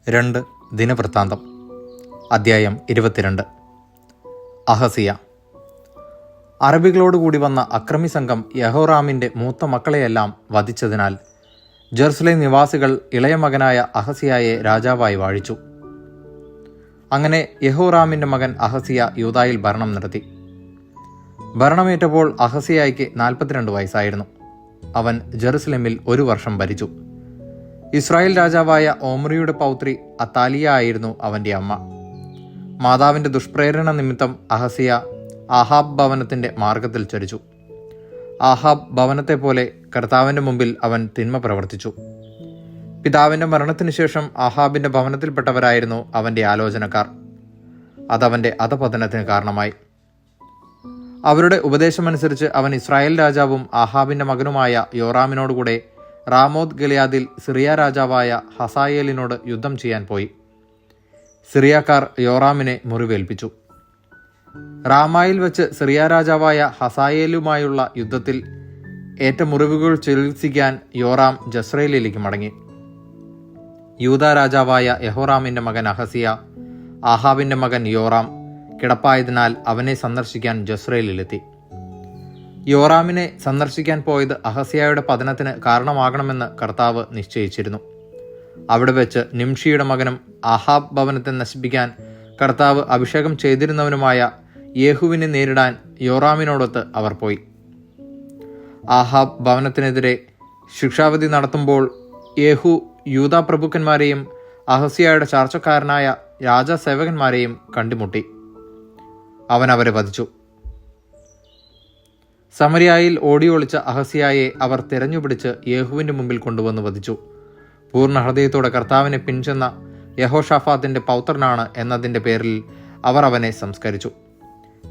2 ദിനവൃത്താന്തം അധ്യായം 22. അഹസിയ. അറബികളോടുകൂടി വന്ന അക്രമി സംഘം യഹോറാമിൻ്റെ മൂത്ത മക്കളെയെല്ലാം വധിച്ചതിനാൽ ജെറുസലേം നിവാസികൾ ഇളയ മകനായ അഹസിയായെ രാജാവായി വാഴിച്ചു. അങ്ങനെ യഹോറാമിൻ്റെ മകൻ അഹസിയ യൂദായിൽ ഭരണം നടത്തി. ഭരണമേറ്റപ്പോൾ അഹസിയായ്ക്ക് 42 വയസ്സായിരുന്നു. അവൻ ജെറുസലേമിൽ 1 വർഷം ഭരിച്ചു. ഇസ്രായേൽ രാജാവായ ഓമ്രിയുടെ പൗത്രി അത്താലിയ ആയിരുന്നു അവൻ്റെ അമ്മ. മാതാവിൻ്റെ ദുഷ്പ്രേരണ നിമിത്തം അഹസിയ ആഹാബ് ഭവനത്തിൻ്റെ മാർഗത്തിൽ ചരിച്ചു. ആഹാബ് ഭവനത്തെ പോലെ കർത്താവിൻ്റെ മുമ്പിൽ അവൻ തിന്മ പ്രവർത്തിച്ചു. പിതാവിൻ്റെ മരണത്തിനു ശേഷം ആഹാബിൻ്റെ ഭവനത്തിൽപ്പെട്ടവരായിരുന്നു അവൻ്റെ ആലോചനക്കാർ. അതവൻ്റെ അധപതനത്തിന് കാരണമായി. അവരുടെ ഉപദേശമനുസരിച്ച് അവൻ ഇസ്രായേൽ രാജാവും ആഹാബിൻ്റെ മകനുമായ യോറാമിനോടുകൂടെ റാമോത്ത് ഗിലെയാദിൽ സിറിയ രാജാവായ ഹസായേലിനോട് യുദ്ധം ചെയ്യാൻ പോയി. സിറിയക്കാർ യോറാമിനെ മുറിവേൽപ്പിച്ചു. റാമായിൽ വെച്ച് സിറിയ രാജാവായ ഹസായേലുമായുള്ള യുദ്ധത്തിൽ ഏറ്റ മുറിവുകൾ ചികിത്സിക്കാൻ യോറാം ജസ്രയേലിലേക്ക് മടങ്ങി. യൂദാ രാജാവായ യഹോറാമിൻ്റെ മകൻ അഹസിയ ആഹാബിൻ്റെ മകൻ യോറാം കിടപ്പായതിനാൽ അവനെ സന്ദർശിക്കാൻ ജസ്രയേലിലെത്തി. യോറാമിനെ സന്ദർശിക്കാൻ പോയത് അഹസിയായുടെ പതനത്തിന് കാരണമാകണമെന്ന് കർത്താവ് നിശ്ചയിച്ചിരുന്നു. അവിടെ വെച്ച് നിംഷിയുടെ മകനും ആഹാബ് ഭവനത്തെ നശിപ്പിക്കാൻ കർത്താവ് അഭിഷേകം ചെയ്തിരുന്നവനുമായ യേഹുവിനെ നേരിടാൻ യോറാമിനോടൊത്ത് അവർ പോയി. ആഹാബ് ഭവനത്തിനെതിരെ ശിക്ഷാവിധി നടത്തുമ്പോൾ യേഹു യൂദാ പ്രഭുക്കന്മാരെയും അഹസിയായുടെ ചാർച്ചക്കാരനായ രാജസേവകന്മാരെയും കണ്ടുമുട്ടി. അവൻ അവരെ വധിച്ചു. സമരിയായിൽ ഓടിയൊളിച്ച അഹസിയായെ അവർ തിരഞ്ഞുപിടിച്ച് യേഹുവിൻ്റെ മുമ്പിൽ കൊണ്ടുവന്ന് വധിച്ചു. പൂർണ്ണ ഹൃദയത്തോടെ കർത്താവിനെ പിൻചെന്ന യഹോഷാഫാത്തിൻ്റെ പൗത്രനാണ് എന്നതിൻ്റെ പേരിൽ അവർ അവനെ സംസ്കരിച്ചു.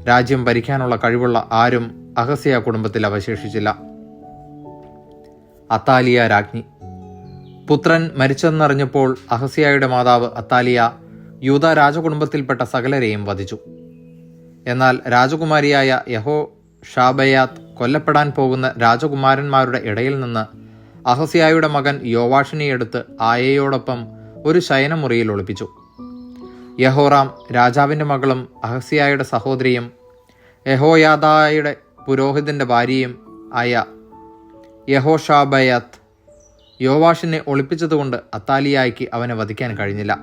രാജ്യം ഭരിക്കാനുള്ള കഴിവുള്ള ആരും അഹസിയ കുടുംബത്തിൽ അവശേഷിച്ചില്ല. അത്താലിയ രാജ്ഞി. പുത്രൻ മരിച്ചെന്നറിഞ്ഞപ്പോൾ അഹസിയായുടെ മാതാവ് അത്താലിയ യൂദാ രാജകുടുംബത്തിൽപ്പെട്ട സകലരെയും വധിച്ചു. എന്നാൽ രാജകുമാരിയായ യഹോഷാബയാത്ത് കൊല്ലപ്പെടാൻ പോകുന്ന രാജകുമാരന്മാരുടെ ഇടയിൽ നിന്ന് അഹസിയായുടെ മകൻ യോവാഷിനെ എടുത്ത് ആയയോടൊപ്പം ഒരു ശയനമുറിയിൽ ഒളിപ്പിച്ചു. യഹോറാം രാജാവിൻ്റെ മകളും അഹസിയായുടെ സഹോദരിയും യഹോയാദായുടെ പുരോഹിതൻ്റെ ഭാര്യയും ആയ യഹോഷാബയാത്ത് യോവാഷിനെ ഒളിപ്പിച്ചതുകൊണ്ട് അത്താലിയായ്ക്ക് അവനെ വധിക്കാൻ കഴിഞ്ഞില്ല.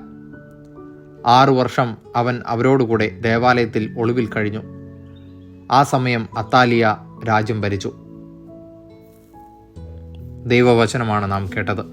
6 വർഷം അവൻ അവരോടുകൂടെ ദേവാലയത്തിൽ ഒളിവിൽ കഴിഞ്ഞു. ആ സമയം അത്താലിയ രാജ്യം ഭരിച്ചു. ദൈവവചനമാണ് നാം കേട്ടത്.